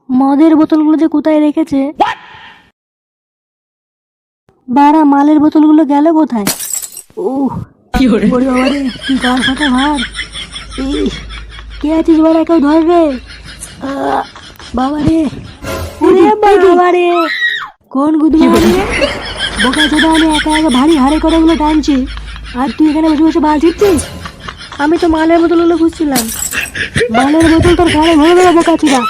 মদের বোতলগুলো যে কোথায় রেখেছে। বাড়া মালের বোতলগুলো গেল কোথায়? ওরে বাবা রে, কি গার ফাটা ভার। কে আছিস বাড়া, কেউ ধর রে। বাবা রে, ওরে বাবা রে, কোন গুদমা রে? বোকা চোদা, আমি একা একা ভারী হাড়ে কটাগুলো টানছি আর তুই এখানে বসে বসে বাল ছিটছিস। আমি তো মালের বোতলগুলো খুঁজছিলাম। মালের বোতল তোর ঘরে ভরে দেবো বোকা চোদা।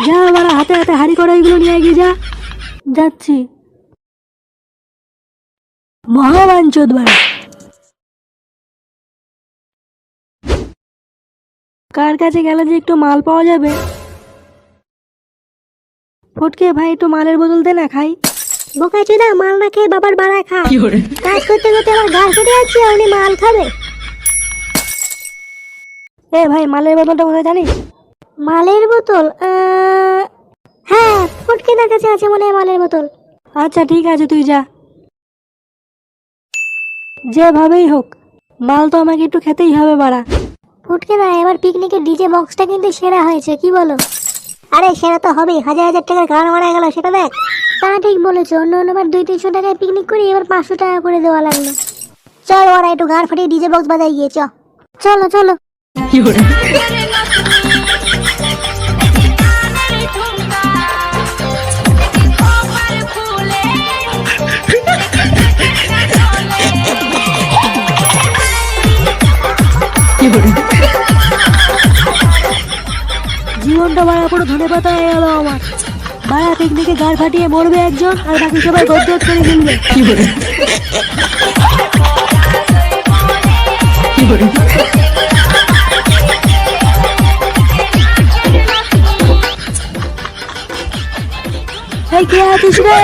যা বাড়া, হাতে হাতে হাড়ি কড়াইগুলো নিয়ে এগিয়ে যা। যাচ্ছি। মহাবাঞ্চোদ বাড়া। কার কাছে গেলে যে একটু মাল পাওয়া যাবে? ফটকে ভাই, একটু মালের বোতল দে না, খাই। বোকা চোদা, মাল না খেয়ে বাবার বাড়ায় খা। কাজ করতে করতে আমার ঘাড় ফেটে যাচ্ছে, উনি মাল খাবে। এ ভাই, মালের বোতলটা কোথায় জানিস? মালের বোতল? হ্যাঁ, ফটকেদার কাছে আছে মনে হয় মালের বোতল। আচ্ছা ঠিক আছে, তুই যা। যেভাবেই হোক মাল তো আমাকে একটু খেতেই হবে বাড়া। ফটকেদা, এবার পিকনিকের ডিজে বক্সটা কিন্তু সেরা হয়েছে, কি বলো? আরে সেরা তো হবেই, হাজার হাজার টাকার গান মারা গেল, সেটা দেখ। তা ঠিক বলেছো, অন্যবার 200-300 টাকায় পিকনিক করি, এবার 500 টাকা করে দেওয়া লাগলো। চল ওরা একটু গান ফাটিয়ে ডিজে বক্স বাজাই গিয়ে চলো চলো। জীবনটা বাড়া পুরো ধনে পাতা হয়ে গেল আমার। বাড়া পিকনিকে গাড় ফাটিয়ে মরবে একজন, আর বাকি সবাই গদগদ করে ফেলবে। এই কে আছিস রে?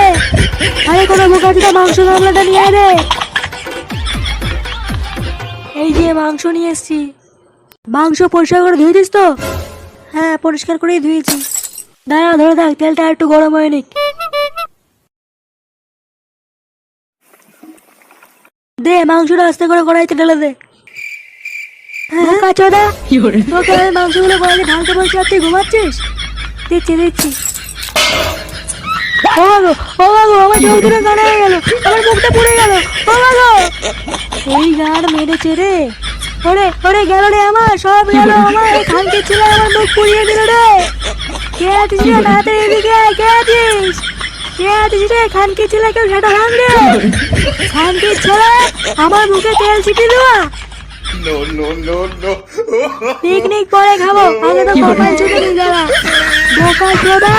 আরে কোনো বোকাচোদা মাংস গামলাটা নিয়ে আয় রে। এই যে মাংস নিয়ে এসছি। মাংস পরিষ্কার করে ধুয়ে দিস তো? হ্যাঁ, পরিষ্কার করেই ধুয়েছি। দাঁড়া, ধরে থাক, তেলটা একটু গরম হয়ে নিক। দে মাংসটা আস্তে করে কড়াইতে ঢেলে দে। কাচোদা, তোকে আমি মাংসগুলো কড়াইতে ঢালতে বলছি আর তুই ঘুমাচ্ছিস? দিচ্ছি। ও মাগো, আমার চোখ দুটো কানা হয়ে গেল, আমার মুখটা পুড়ে গেল। ও মাগো, এই গান মেরেছে রে। ওরে গেল রে, আমার সব গেল। আমার খানকে ছিল, আমার মুখ পুড়িয়ে দিল রে। কে আছিস রে? তাড়াতাড়ি এদিকে আয়। কে আছিস রে? খানকে ছিল, কেউ সেটা ভাঙ রে। খানকে ছেলে আমার মুখে তেল ছিটিয়ে দেওয়া। পিকনিক পরে খাবো, আগে তো কপাল ছুটে নিয়ে যাওয়া। বোকা চোদা।